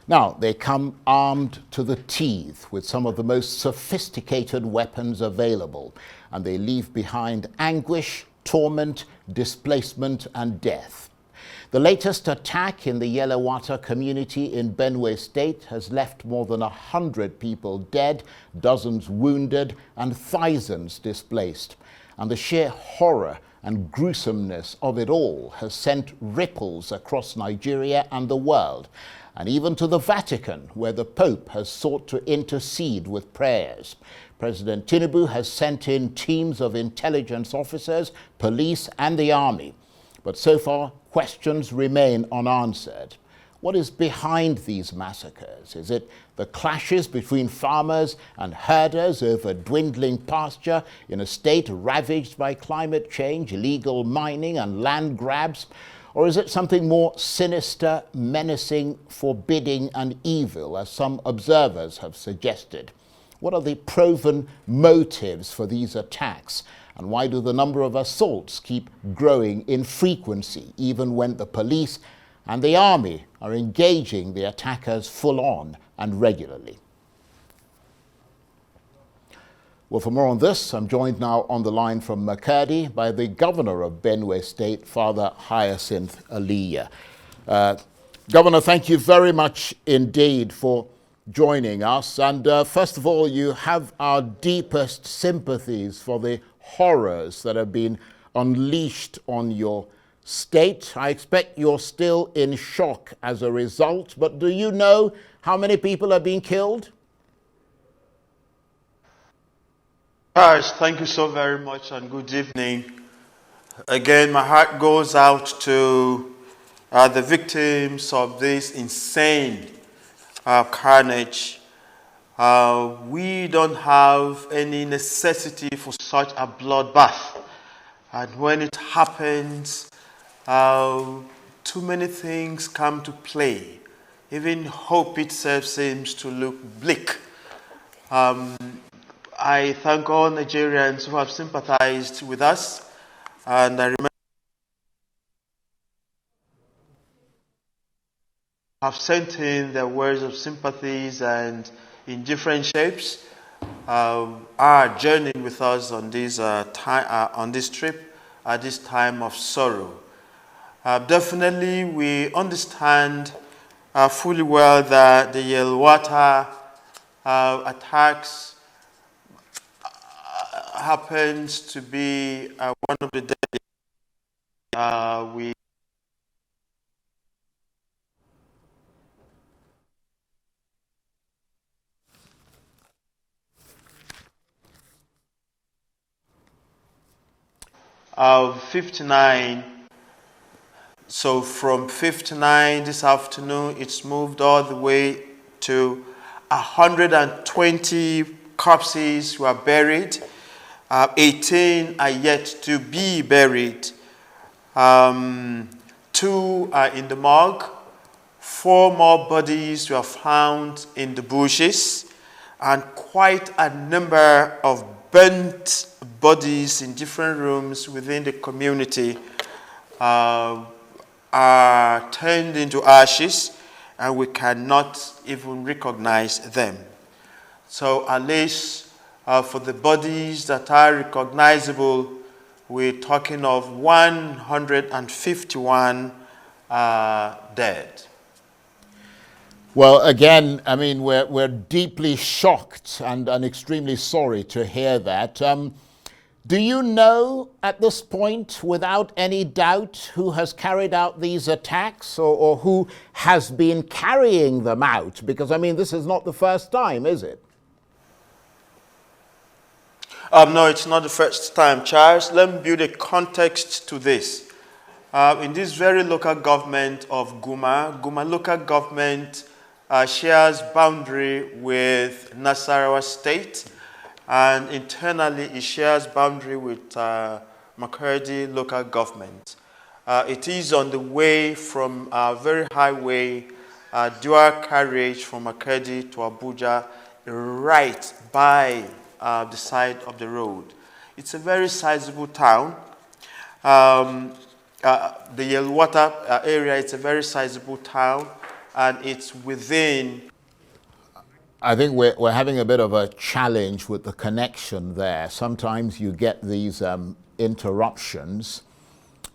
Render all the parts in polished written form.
Now, they come armed to the teeth with some of the most sophisticated weapons available, and they leave behind anguish, torment, displacement, and death. The latest attack in the Yelewata community in Benue State has left more than 100 people dead, dozens wounded, and thousands displaced. And the sheer horror and gruesomeness of it all has sent ripples across Nigeria and the world, and even to the Vatican, where the Pope has sought to intercede with prayers. President Tinubu has sent in teams of intelligence officers, police, and the army. But so far, questions remain unanswered. What is behind these massacres? Is it the clashes between farmers and herders over dwindling pasture in a state ravaged by climate change, illegal mining, and land grabs? Or is it something more sinister, menacing, forbidding, and evil, as some observers have suggested? What are the proven motives for these attacks? And why do the number of assaults keep growing in frequency, even when the police and the army are engaging the attackers full on and regularly? Well, for more on this, I'm joined now on the line from Makurdi by the governor of Benue State, Father Hyacinth Alia. Governor, thank you very much indeed for joining us. And first of all, you have our deepest sympathies for the horrors that have been unleashed on your state. I expect you're still in shock as a result, but do you know how many people have been killed? Guys, thank you so very much and good evening. Again, my heart goes out to the victims of this insane carnage. We don't have any necessity for such a bloodbath. And when it happens, too many things come to play. Even hope itself seems to look bleak. I thank all Nigerians who have sympathized with us, and I remember have sent in their words of sympathies and in different shapes are journeying with us on this on this trip at this time of sorrow. Definitely, we understand fully well that the Yelewata attacks happens to be one of the deadly. Of 59. So from 59 this afternoon, it's moved all the way to 120 corpses were buried. 18 are yet to be buried. 2 are in the morgue. 4 more bodies were found in the bushes, and quite a number of burnt bodies in different rooms within the community are turned into ashes, and we cannot even recognize them. So at least for the bodies that are recognizable, we're talking of 151 dead. Well, again, I mean, we're deeply shocked and extremely sorry to hear that. Do you know at this point, without any doubt, who has carried out these attacks or who has been carrying them out? Because, I mean, this is not the first time, is it? No, it's not the first time, Charles. Let me build a context to this. In this very local government of Guma local government shares boundary with Nasarawa State, and internally it shares boundary with Makurdi local government. It is on the way from a very highway, dual carriage from Makurdi to Abuja, right by the side of the road. It's a very sizable town. The Yelewata area, it's a very sizable town. and it's within. I think we're having a bit of a challenge with the connection there. Sometimes you get these interruptions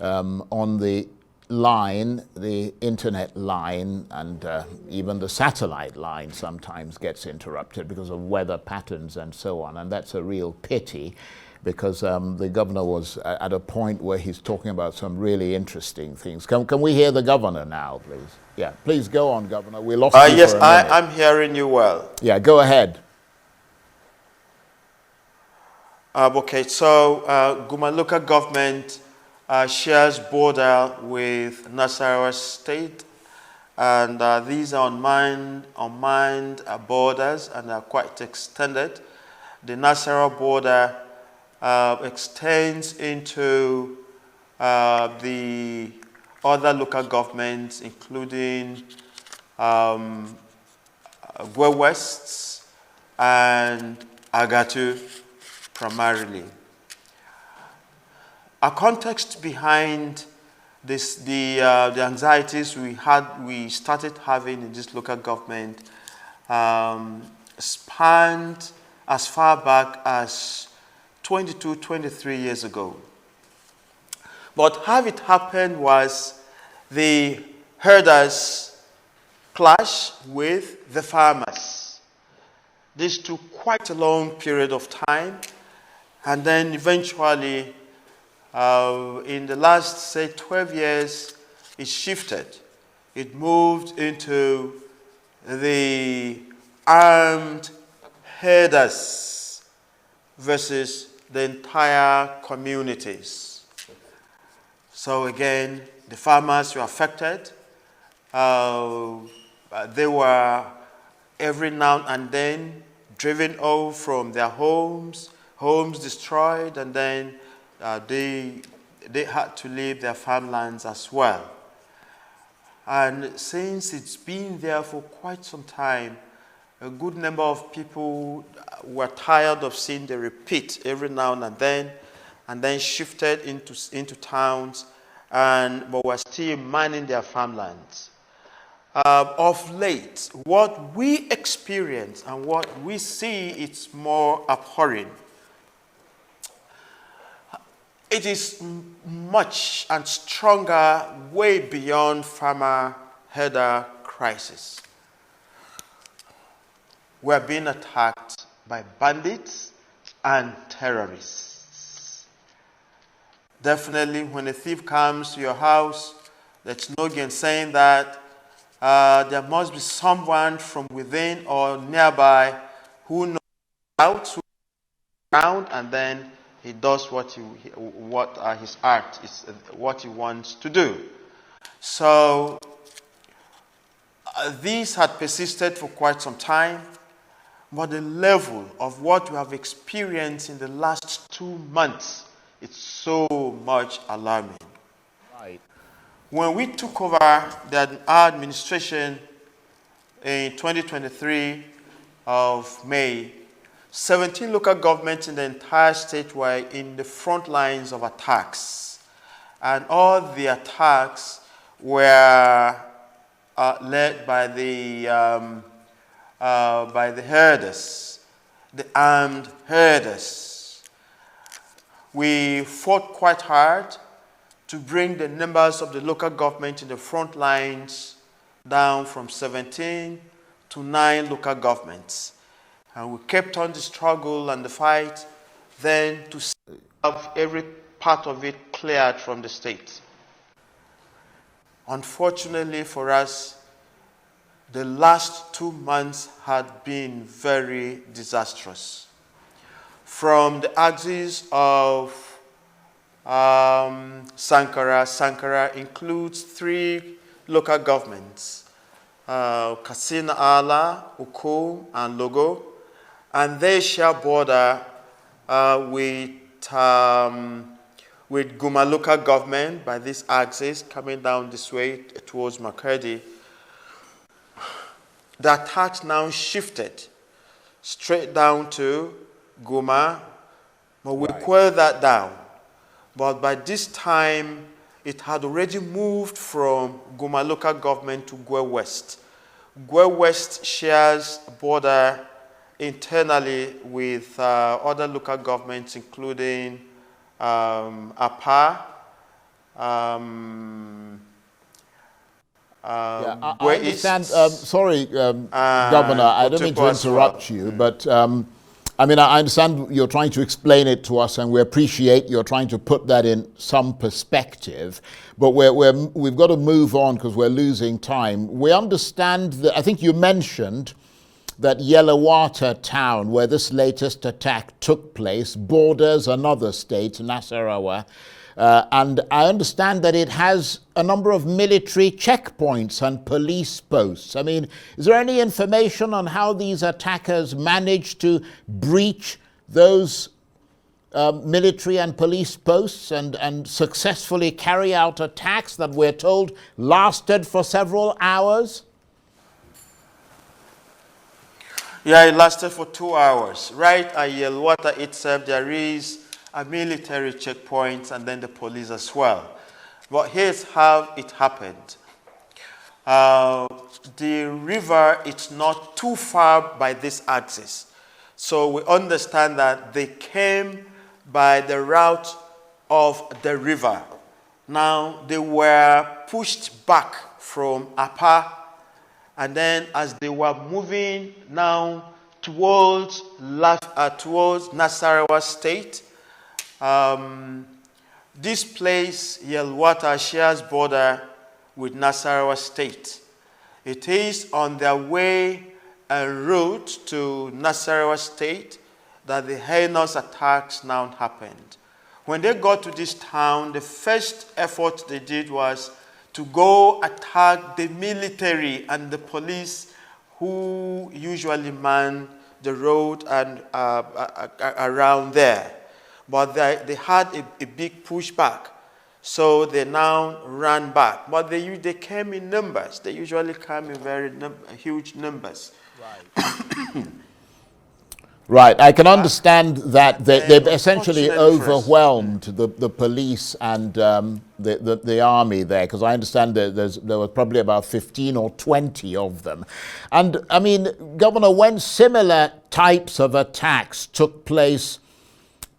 on the line, the internet line, and even the satellite line sometimes gets interrupted because of weather patterns and so on, and that's a real pity, because the governor was at a point where he's talking about some really interesting things. Can we hear the governor now, please? Yeah, please go on, Governor. We lost you Yes, for a minute. I'm hearing you well. Yeah, go ahead. Okay, so Guma local government shares border with Nasarawa State, and these are unmined borders, and are quite extended. The Nasarawa border extends into the other local governments, including Gwe West and Agatu primarily. A context behind this, the anxieties we started having in this local government spanned as far back as 22, 23 years ago. But how it happened was the herders clashed with the farmers. This took quite a long period of time, and then eventually, in the last, say, 12 years, it shifted. It moved into the armed herders versus the entire communities. So again, the farmers were affected. They were every now and then driven off from their homes destroyed, and then they had to leave their farmlands as well. And since it's been there for quite some time, a good number of people were tired of seeing the repeat every now and then shifted into towns, but were still manning their farmlands. Of late, what we experience and what we see, it's more abhorrent. It is much and stronger, way beyond farmer-herder crisis. We are being attacked by bandits and terrorists. Definitely, when a thief comes to your house, there's no gainsaying that. There must be someone from within or nearby who knows out, who around, and then he does what his art is, what he wants to do. So these had persisted for quite some time, but the level of what we have experienced in the last 2 months, it's so much alarming. Right. When we took over our administration in 2023 of May, 17 local governments in the entire state were in the front lines of attacks. And all the attacks were led by the herders, the armed herders. We fought quite hard to bring the numbers of the local government in the front lines down from 17 to 9 local governments. And we kept on the struggle and the fight, then to have every part of it cleared from the state. Unfortunately for us, the last 2 months had been very disastrous. From the axis of Sankara includes 3 local governments, Katsina Ala, Uko, and Logo, and they share border with Guma local government by this axis coming down this way towards Makurdi. The attacks now shifted straight down to Guma, but we quelled that down. But by this time, it had already moved from Guma local government to Gwe West. Gwe West shares border internally with other local governments, including Apa. I understand. Sorry, Governor, I don't mean to interrupt you, but I mean, I understand you're trying to explain it to us, and we appreciate you're trying to put that in some perspective. But we've got to move on because we're losing time. We understand that, I think you mentioned that Yelawata town, where this latest attack took place, borders another state, Nasarawa. And I understand that it has a number of military checkpoints and police posts. I mean, is there any information on how these attackers managed to breach those military and police posts and successfully carry out attacks that we're told lasted for several hours? Yeah, it lasted for 2 hours. Right at Yelawata itself, there is a military checkpoint and then the police as well. But here's how it happened. The river is not too far by this axis. So we understand that they came by the route of the river. Now they were pushed back from Apa, and then as they were moving now towards Nasarawa State, this place, Yelawata, shares border with Nasarawa State. It is on their way en route to Nasarawa State that the heinous attacks now happened. When they got to this town, the first effort they did was to go attack the military and the police who usually man the road and around there. But they had a big pushback, so they now ran back. But they came in numbers. They usually come in very huge numbers. Right. Right. I can understand that they've essentially overwhelmed the police and the army there, because I understand there were probably about 15 or 20 of them. And I mean, Governor, when similar types of attacks took place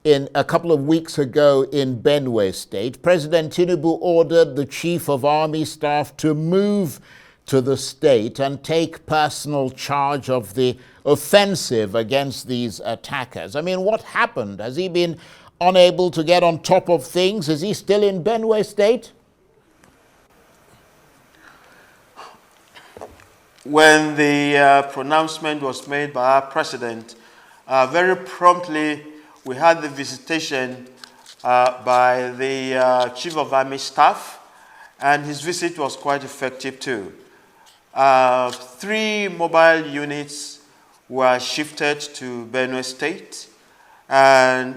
in a couple of weeks ago in Benue State, President Tinubu ordered the Chief of Army Staff to move to the state and take personal charge of the offensive against these attackers. I mean, what happened? Has he been unable to get on top of things? Is he still in Benue State? When the pronouncement was made by our president, very promptly we had the visitation by the Chief of Army Staff, and his visit was quite effective too. 3 mobile units were shifted to Benue State, and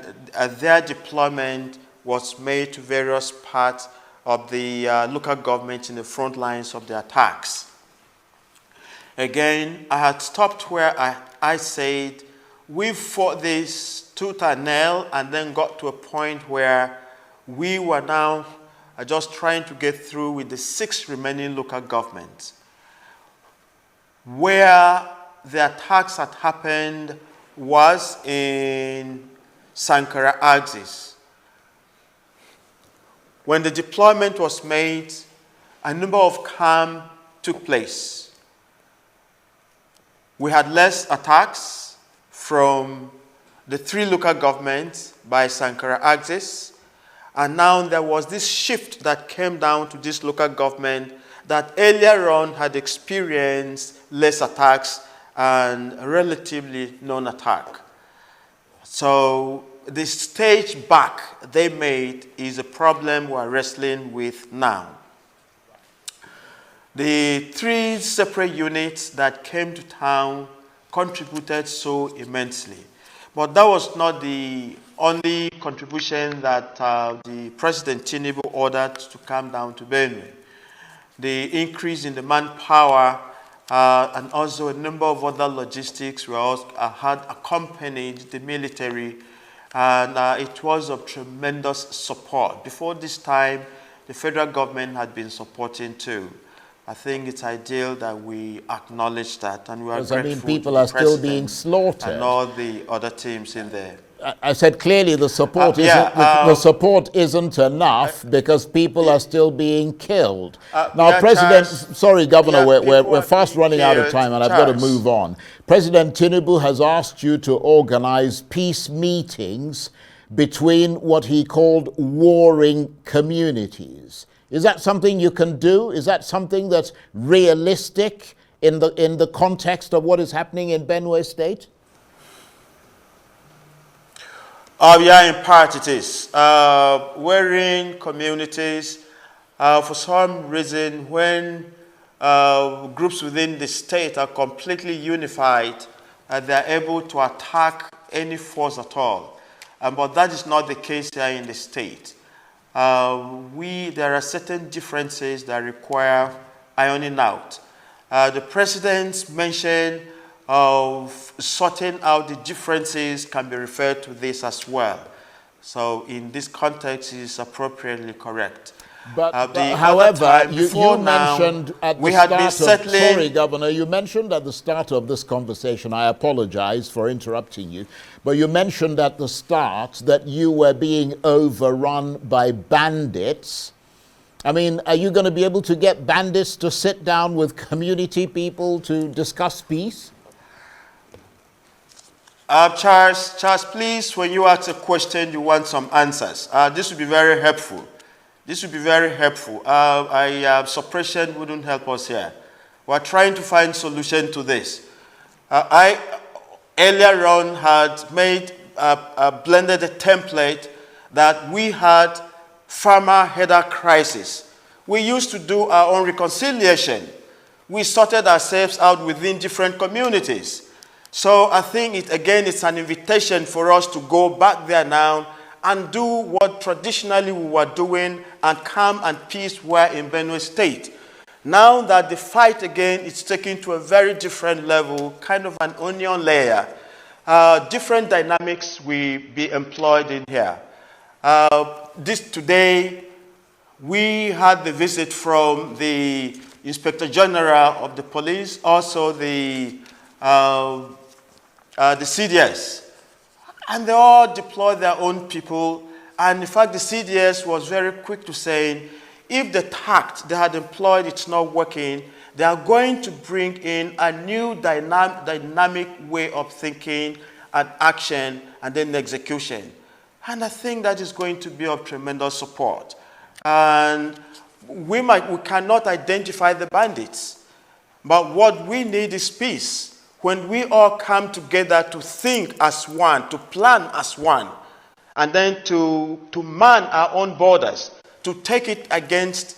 their deployment was made to various parts of the local government in the front lines of the attacks. Again, I had stopped where I said we fought this tooth and nail, and then got to a point where we were now just trying to get through with the 6 remaining local governments. Where the attacks had happened was in Sankara axis. When the deployment was made, a number of camps took place. We had less attacks from the 3 local governments by Sankara axis, and now there was this shift that came down to this local government that earlier on had experienced less attacks and relatively non-attack. So the stage back they made is a problem we're wrestling with now. The 3 separate units that came to town contributed so immensely. But that was not the only contribution that the President Tinubu ordered to come down to Benue. The increase in the manpower and also a number of other logistics had accompanied the military, and it was of tremendous support. Before this time, the federal government had been supporting too. I think it's ideal that we acknowledge that, and we are Because, I grateful mean, people to the are still being President slaughtered. and all the other teams in there. I said clearly the support the support isn't enough because people are still being killed. Now, President, Charles, sorry, Governor, we're fast being running out of killed. time, and I've got to Charles. move on. President Tinubu has asked you to organize peace meetings between what he called warring communities. Is that something you can do? Is that something that's realistic in the context of what is happening in Benue State? Yeah, in part it is. Warring communities, for some reason, when groups within the state are completely unified, they're able to attack any force at all. But that is not the case here in the state. There are certain differences that require ironing out. The president mentioned of sorting out the differences can be referred to this as well. So in this context, it is appropriately correct. But however, you mentioned at the start of, sorry, Governor, you mentioned at the start of this conversation, I apologize for interrupting you, but you mentioned at the start that you were being overrun by bandits. I mean, are you going to be able to get bandits to sit down with community people to discuss peace? Charles, please, when you ask a question, you want some answers. This would be very helpful. This would be very helpful. Suppression wouldn't help us here. We're trying to find solution to this. I earlier on had made blended a template that we had farmer header crisis. We used to do our own reconciliation. We sorted ourselves out within different communities. So I think it's an invitation for us to go back there now and do what traditionally we were doing, and calm and peace were in Benue State. Now that the fight again is taken to a very different level, kind of an onion layer, different dynamics will be employed in here. Today, we had the visit from the Inspector General of the police, also the CDS. And they all deployed their own people. And in fact, the CDS was very quick to say, if the tact they had employed it's not working, they are going to bring in a new dynamic way of thinking and action and then execution. And I think that is going to be of tremendous support. And we cannot identify the bandits, but what we need is peace. When we all come together to think as one, to plan as one, and then to man our own borders, to take it against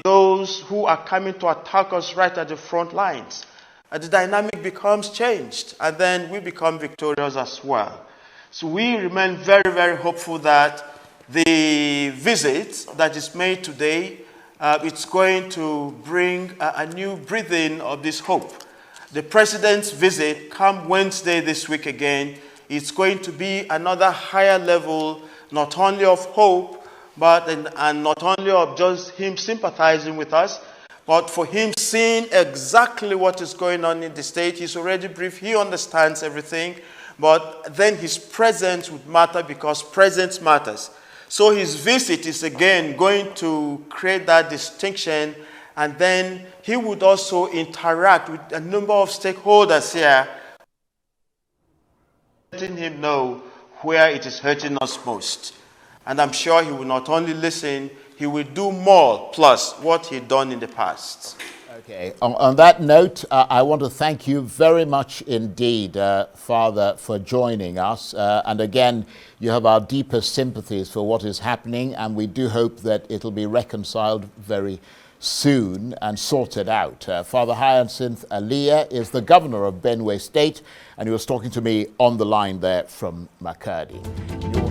those who are coming to attack us right at the front lines, the dynamic becomes changed, and then we become victorious as well. So we remain very, very hopeful that the visit that is made today, it's going to bring a new breathing of this hope. The president's visit, come Wednesday this week again, it's going to be another higher level, not only of hope, and not only of just him sympathizing with us, but for him seeing exactly what is going on in the state. He's already briefed, he understands everything, but then his presence would matter because presence matters. So his visit is again going to create that distinction. And then he would also interact with a number of stakeholders here, letting him know where it is hurting us most. And I'm sure he will not only listen, he will do more plus what he'd done in the past. Okay. On that note, I want to thank you very much indeed, Father, for joining us. And again, you have our deepest sympathies for what is happening, and we do hope that it'll be reconciled very soon and sorted out. Father Hyacinth Alia is the governor of Benue State, and he was talking to me on the line there from Makurdi.